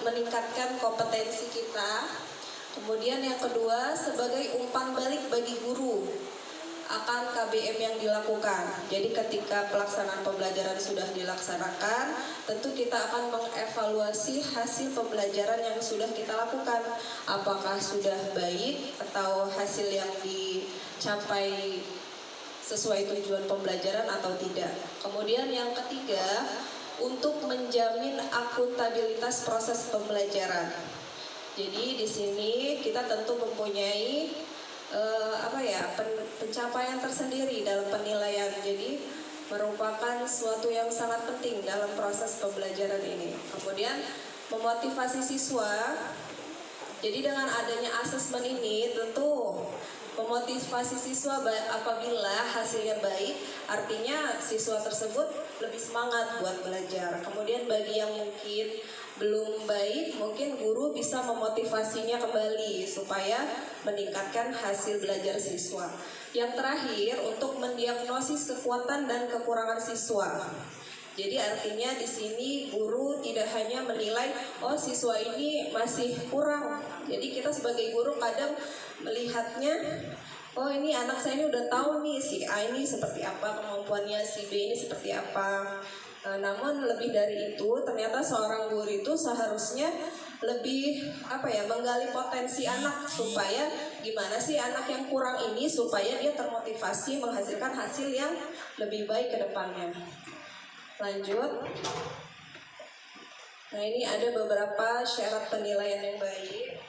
meningkatkan kompetensi kita. Kemudian yang kedua, sebagai umpan balik bagi guru akan KBM yang dilakukan. Jadi ketika pelaksanaan pembelajaran sudah dilaksanakan, tentu kita akan mengevaluasi hasil pembelajaran yang sudah kita lakukan. Apakah sudah baik atau hasil yang dicapai sesuai tujuan pembelajaran atau tidak. Kemudian yang ketiga, untuk menjamin akuntabilitas proses pembelajaran. Jadi di sini kita tentu mempunyai pencapaian tersendiri dalam penilaian. Jadi merupakan suatu yang sangat penting dalam proses pembelajaran ini. Kemudian memotivasi siswa. Jadi dengan adanya asesmen ini tentu memotivasi siswa apabila hasilnya baik, artinya siswa tersebut lebih semangat buat belajar. Kemudian bagi yang mungkin belum baik, mungkin guru bisa memotivasinya kembali supaya meningkatkan hasil belajar siswa. Yang terakhir, untuk mendiagnosis kekuatan dan kekurangan siswa. Jadi artinya di sini guru tidak hanya menilai, oh siswa ini masih kurang. Jadi kita sebagai guru kadang melihatnya, oh ini anak saya ini udah tahu nih si A ini seperti apa kemampuannya, si B ini seperti apa. Namun lebih dari itu, ternyata seorang guru itu seharusnya lebih menggali potensi anak, supaya gimana sih anak yang kurang ini supaya dia termotivasi menghasilkan hasil yang lebih baik ke depannya. Lanjut. Nah, ini ada beberapa syarat penilaian yang baik.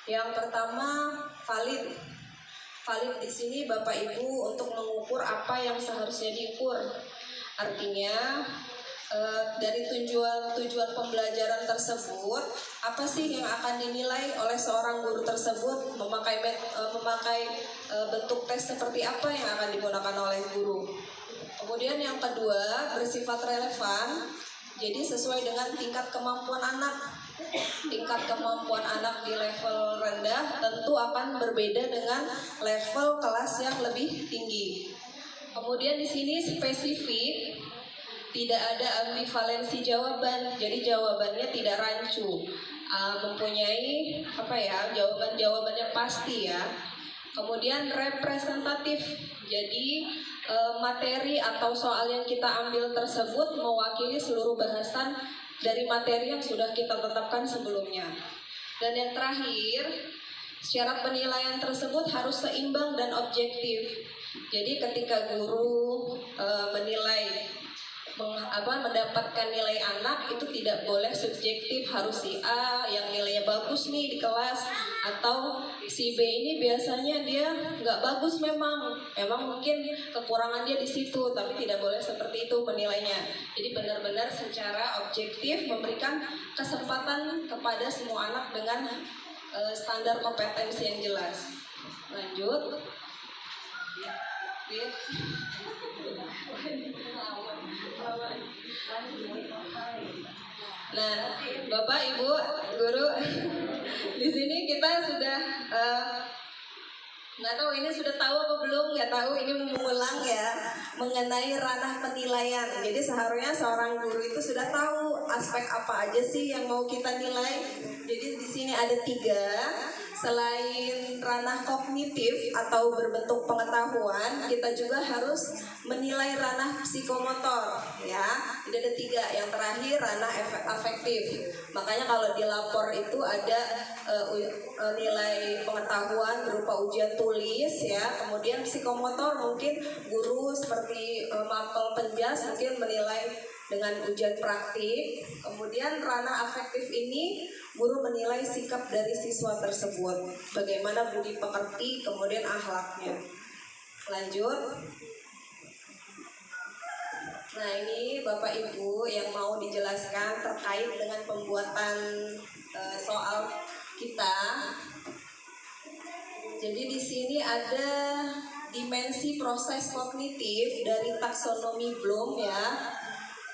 Yang pertama, valid. Valid di sini Bapak Ibu untuk mengukur apa yang seharusnya diukur. Artinya dari tujuan pembelajaran tersebut, apa sih yang akan dinilai oleh seorang guru tersebut, memakai bentuk tes seperti apa yang akan digunakan oleh guru. Kemudian yang kedua, bersifat relevan, jadi sesuai dengan tingkat kemampuan anak. Tingkat kemampuan anak di level rendah tentu akan berbeda dengan level kelas yang lebih tinggi. Kemudian di sini spesifik, tidak ada ambivalensi jawaban, jadi jawabannya tidak rancu, mempunyai jawaban-jawabannya pasti ya. Kemudian representatif, jadi materi atau soal yang kita ambil tersebut mewakili seluruh bahasan dari materi yang sudah kita tetapkan sebelumnya. Dan yang terakhir, syarat penilaian tersebut harus seimbang dan objektif. Jadi ketika guru mendapatkan nilai anak itu tidak boleh subjektif, harus si A yang nilainya bagus nih di kelas, atau si B ini biasanya dia nggak bagus, memang mungkin kekurangan dia di situ, tapi tidak boleh seperti itu penilainya. Jadi benar-benar secara objektif memberikan kesempatan kepada semua anak dengan standar kompetensi yang jelas. Lanjut. Nah, Bapak, Ibu, Guru, di sini kita sudah nggak tahu ini sudah tahu apa belum, nggak tahu, ini mengulang ya mengenai ranah penilaian. Jadi seharusnya seorang guru itu sudah tahu aspek apa aja sih yang mau kita nilai. Jadi di sini ada 3. Selain ranah kognitif atau berbentuk pengetahuan, kita juga harus menilai ranah psikomotor ya. Jadi ada 3. Yang terakhir ranah afektif. Makanya kalau di lapor itu ada nilai pengetahuan berupa ujian tulis ya. Kemudian psikomotor mungkin guru seperti mapel penjas mungkin menilai dengan ujian praktik. Kemudian ranah afektif ini guru menilai sikap dari siswa tersebut, bagaimana budi pekerti, kemudian akhlaknya. Lanjut. Nah, ini Bapak Ibu yang mau dijelaskan terkait dengan pembuatan soal kita. Jadi di sini ada dimensi proses kognitif dari taksonomi Bloom ya.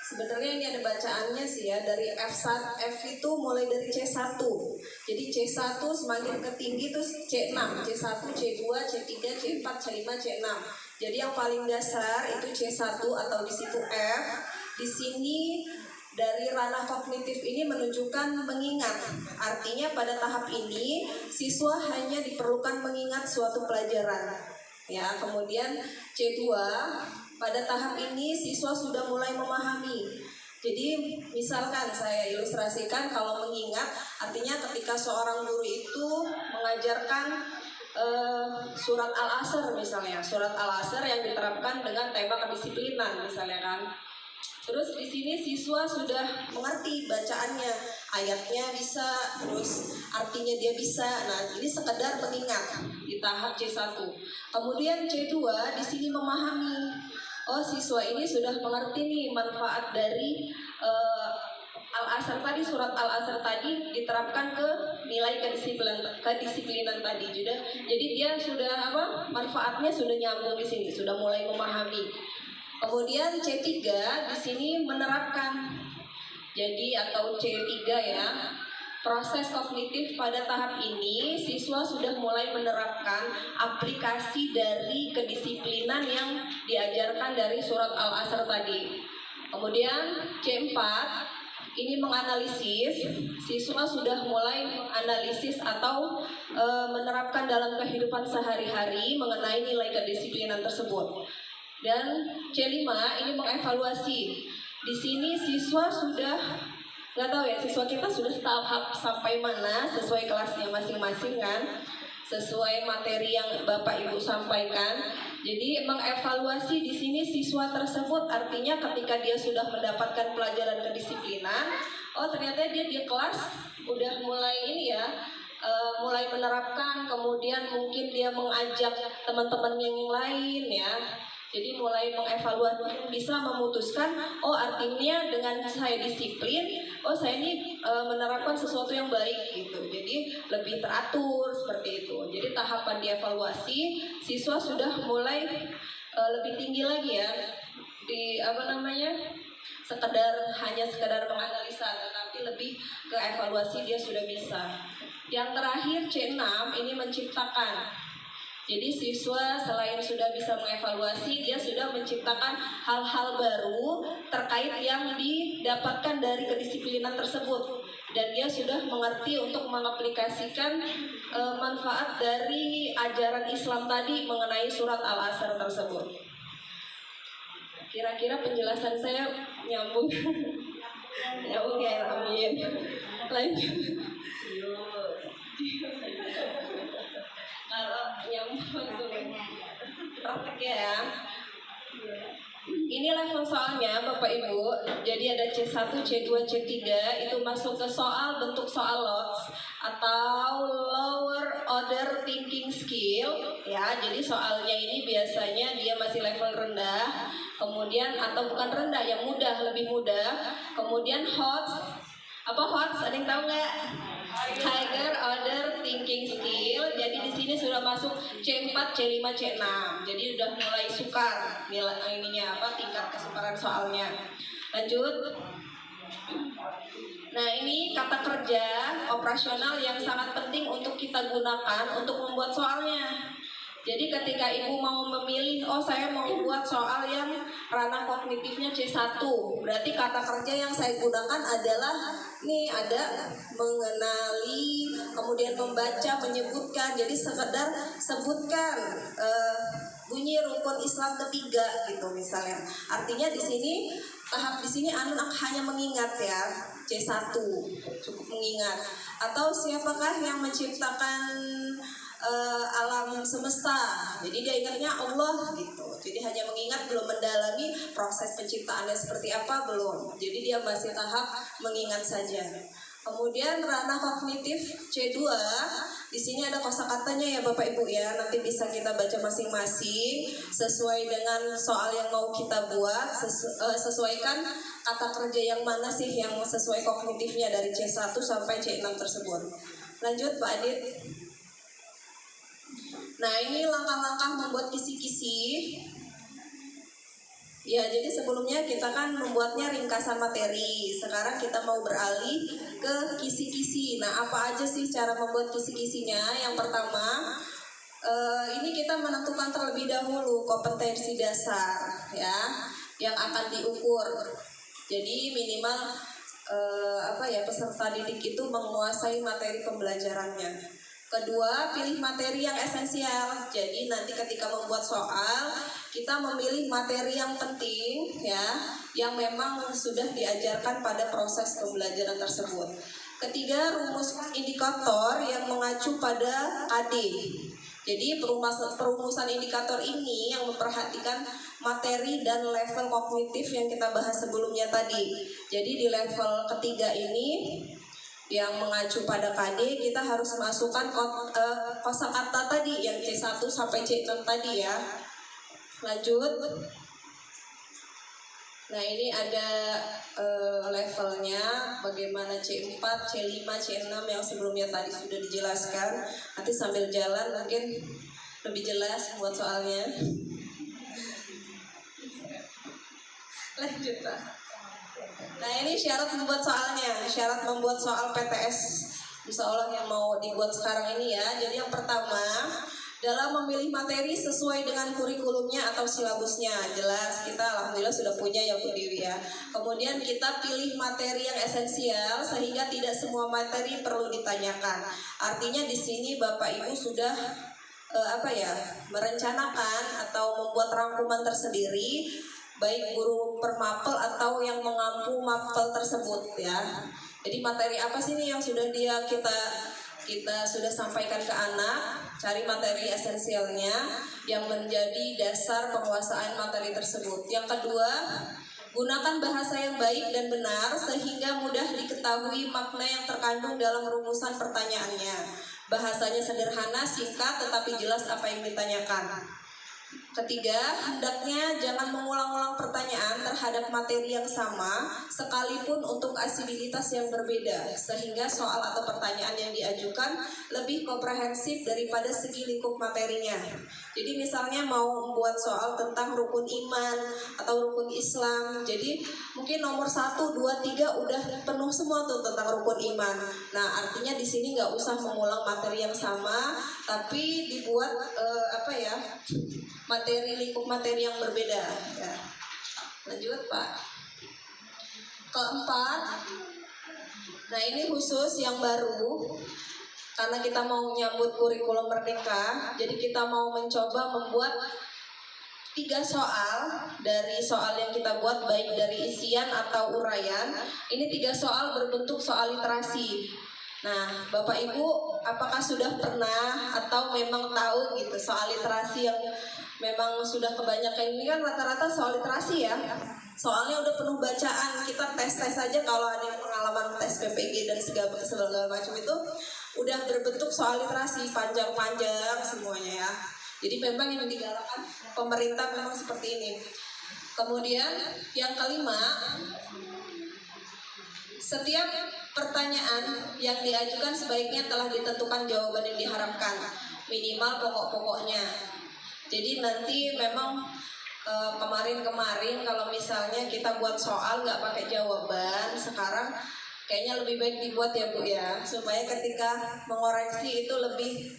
Sebenarnya ini ada bacaannya sih ya, dari F itu mulai dari C1. Jadi C1 semakin ke tinggi terus C6, C1, C2, C3, C4, C5, C6. Jadi yang paling dasar itu C1 atau di situ F. Di sini dari ranah kognitif ini menunjukkan mengingat. Artinya pada tahap ini siswa hanya diperlukan mengingat suatu pelajaran. Ya, kemudian C2 pada tahap ini siswa sudah mulai memahami. Jadi misalkan saya ilustrasikan, kalau mengingat artinya ketika seorang guru itu mengajarkan surat Al-Asr misalnya, surat Al-Asr yang diterapkan dengan tema kedisiplinan misalnya kan. Terus di sini siswa sudah mengerti bacaannya, ayatnya bisa, terus artinya dia bisa. Nah, ini sekedar mengingat di tahap C1. Kemudian C2 di sini memahami. Oh, siswa ini sudah mengerti nih manfaat dari Al-Asr tadi, surat Al-Asr tadi diterapkan ke nilai kedisiplinan tadi juga. Jadi dia sudah manfaatnya sudah nyambung di sini, sudah mulai memahami. Kemudian C3 di sini menerapkan. Jadi atau C3 ya. Proses kognitif pada tahap ini siswa sudah mulai menerapkan aplikasi dari kedisiplinan yang diajarkan dari surat Al-Asr tadi. Kemudian C4 ini menganalisis, siswa sudah mulai analisis atau menerapkan dalam kehidupan sehari-hari mengenai nilai kedisiplinan tersebut. Dan C5 ini mengevaluasi. Di sini siswa sudah, nggak tahu ya, siswa kita sudah tahap sampai mana sesuai kelasnya masing-masing kan, sesuai materi yang Bapak Ibu sampaikan. Jadi mengevaluasi di sini siswa tersebut, artinya ketika dia sudah mendapatkan pelajaran kedisiplinan, oh ternyata dia di kelas udah mulai ini ya, mulai menerapkan, kemudian mungkin dia mengajak teman-teman yang lain ya. Jadi mulai mengevaluasi, bisa memutuskan, oh artinya dengan saya disiplin, oh saya ini menerapkan sesuatu yang baik gitu. Jadi lebih teratur seperti itu. Jadi tahapan dievaluasi, siswa sudah mulai lebih tinggi lagi ya. Di hanya sekedar menganalisa, tetapi lebih ke evaluasi dia sudah bisa. Yang terakhir C6 ini menciptakan. Jadi siswa selain sudah bisa mengevaluasi, dia sudah menciptakan hal-hal baru terkait yang didapatkan dari kedisiplinan tersebut. Dan dia sudah mengerti untuk mengaplikasikan manfaat dari ajaran Islam tadi mengenai surat Al-Asr tersebut. Kira-kira penjelasan saya nyambung? Nyambung ya, amin. Lanjut. Kalau nyambung praktek ya. Ini level soalnya Bapak Ibu. Jadi ada C1, C2, C3 itu masuk ke soal bentuk soal LOTS atau lower order thinking skill ya. Jadi soalnya ini biasanya dia masih level rendah, kemudian atau bukan rendah, yang mudah, lebih mudah. Kemudian HOTS. Apa HOTS? Ada yang tahu nggak? Higher order thinking skill. Jadi di sini sudah masuk C4, C5, C6. Jadi udah mulai sukar nilai tingkat kesukaran soalnya. Lanjut. Nah, ini kata kerja operasional yang sangat penting untuk kita gunakan untuk membuat soalnya. Jadi ketika ibu mau memilih, oh saya mau buat soal yang ranah kognitifnya C1, berarti kata kerja yang saya gunakan adalah nih ada mengenali, kemudian membaca, menyebutkan. Jadi sekedar sebutkan bunyi rukun Islam ketiga gitu misalnya. Artinya di sini tahap di sini anak hanya mengingat ya, C1 cukup mengingat. Atau siapakah yang menciptakan alam semesta, jadi dia ingatnya Allah gitu. Jadi hanya mengingat, belum mendalami proses penciptaannya seperti apa, belum. Jadi dia masih tahap mengingat saja. Kemudian ranah kognitif C2, di sini ada kosakatanya ya Bapak Ibu ya. Nanti bisa kita baca masing-masing sesuai dengan soal yang mau kita buat. Sesuaikan kata kerja yang mana sih yang sesuai kognitifnya dari C1 sampai C6 tersebut. Lanjut Pak Adit. Nah, ini langkah-langkah membuat kisi-kisi. Ya, jadi sebelumnya kita kan membuatnya ringkasan materi. Sekarang kita mau beralih ke kisi-kisi. Nah, apa aja sih cara membuat kisi-kisinya? Yang pertama, ini kita menentukan terlebih dahulu kompetensi dasar ya yang akan diukur. Jadi minimal peserta didik itu menguasai materi pembelajarannya. Kedua, pilih materi yang esensial. Jadi nanti ketika membuat soal, kita memilih materi yang penting ya, yang memang sudah diajarkan pada proses pembelajaran tersebut. Ketiga, rumus indikator yang mengacu pada KD. Jadi perumusan indikator ini yang memperhatikan materi dan level kognitif yang kita bahas sebelumnya tadi. Jadi di level ketiga ini yang mengacu pada KD, kita harus masukkan kosakata tadi yang C1 sampai C6 tadi ya. Lanjut. Nah ini ada levelnya, bagaimana C4, C5, C6 yang sebelumnya tadi sudah dijelaskan. Nanti sambil jalan mungkin lebih jelas buat soalnya. Lanjut Pak. Nah ini syarat membuat soalnya, syarat membuat soal PTS Insya Allah yang mau dibuat sekarang ini ya. Jadi yang pertama, dalam memilih materi sesuai dengan kurikulumnya atau silabusnya. Jelas kita alhamdulillah sudah punya ya Bu Dewi ya. Kemudian kita pilih materi yang esensial sehingga tidak semua materi perlu ditanyakan. Artinya di sini Bapak Ibu sudah merencanakan atau membuat rangkuman tersendiri, baik guru per mapel atau yang mengampu mapel tersebut ya. Jadi materi apa sih nih yang sudah kita sudah sampaikan ke anak, cari materi esensialnya yang menjadi dasar penguasaan materi tersebut. Yang kedua, gunakan bahasa yang baik dan benar sehingga mudah diketahui makna yang terkandung dalam rumusan pertanyaannya. Bahasanya sederhana, singkat, tetapi jelas apa yang ditanyakan. Ketiga, hendaknya jangan mengulang-ulang pertanyaan terhadap materi yang sama sekalipun untuk asibilitas yang berbeda, sehingga soal atau pertanyaan yang diajukan lebih komprehensif daripada segi lingkup materinya. Jadi misalnya mau membuat soal tentang rukun iman atau rukun Islam, jadi mungkin nomor 1, 2, 3 udah penuh semua tuh tentang rukun iman. Nah artinya di sini nggak usah mengulang materi yang sama, tapi dibuat materi lingkup materi yang berbeda ya. Lanjut Pak. Keempat, nah ini khusus yang baru karena kita mau menyambut kurikulum merdeka, jadi kita mau mencoba membuat 3 soal dari soal yang kita buat, baik dari isian atau uraian. Ini 3 soal berbentuk soal literasi. Nah, Bapak Ibu, apakah sudah pernah atau memang tahu gitu soal literasi yang memang sudah kebanyakan? Ini kan rata-rata soal literasi ya. Soalnya udah penuh bacaan, kita tes-tes aja kalau ada yang pengalaman tes PPG dan segala macam itu udah berbentuk soal literasi panjang-panjang semuanya ya. Jadi memang yang digalakkan pemerintah memang seperti ini. Kemudian yang kelima, setiap pertanyaan yang diajukan sebaiknya telah ditentukan jawaban yang diharapkan, minimal pokok-pokoknya. Jadi nanti memang kemarin kalau misalnya kita buat soal nggak pakai jawaban, sekarang kayaknya lebih baik dibuat ya Bu ya, supaya ketika mengoreksi itu lebih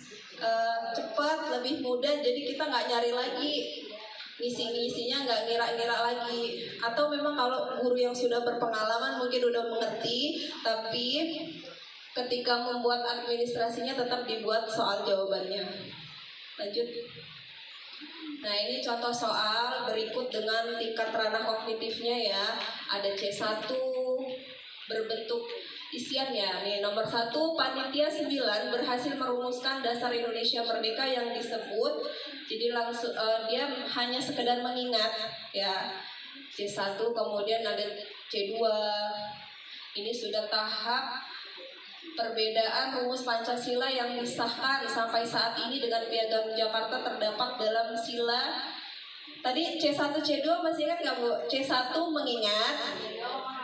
cepat, lebih mudah. Jadi kita nggak nyari lagi ngisi-ngisinya, nggak ngira-ngira lagi. Atau memang kalau guru yang sudah berpengalaman mungkin udah mengerti, tapi ketika membuat administrasinya tetap dibuat soal jawabannya. Lanjut. Nah ini contoh soal berikut dengan tingkat ranah kognitifnya ya. Ada C1 berbentuk isian ya. Nih nomor 1, panitia 9 berhasil merumuskan dasar Indonesia Merdeka yang disebut. Jadi langsung dia hanya sekedar mengingat ya. C1, kemudian ada C2. Ini sudah tahap perbedaan rumus Pancasila yang disahkan sampai saat ini dengan Piagam Jakarta terdapat dalam sila. Tadi C1, C2 masih ingat nggak Bu? C1 mengingat,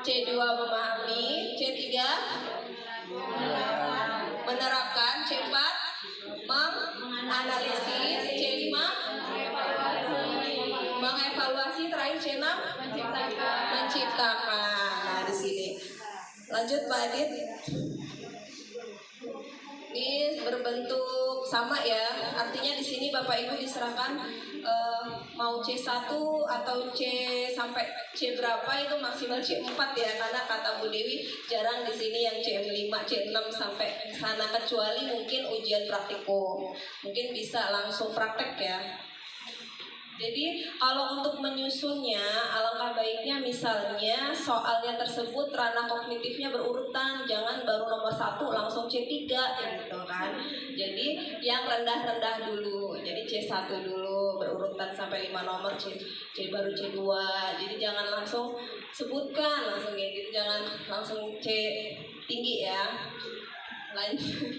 C2 memahami, C3 menerapkan, C4 menganalisis, C5 mengevaluasi, terakhir C6 menciptakan. Nah di sini. Lanjut Pak Adit. Ini berbentuk sama ya, artinya di sini Bapak Ibu diserahkan mau C1 atau C sampai C berapa itu maksimal C4 ya, karena kata Bu Dewi jarang di sini yang C5, C6 sampai sana, kecuali mungkin ujian praktikum. Mungkin bisa langsung praktek ya. Jadi kalau untuk menyusunnya, alangkah baiknya misalnya soalnya tersebut ranah kognitifnya berurutan, jangan baru nomor 1 langsung C3 gitu kan. Jadi yang rendah-rendah dulu, jadi C1 dulu berurutan sampai 5 nomor, C baru C2. Jadi jangan langsung sebutkan langsung kayak gitu, jangan langsung C tinggi ya. Lanjut.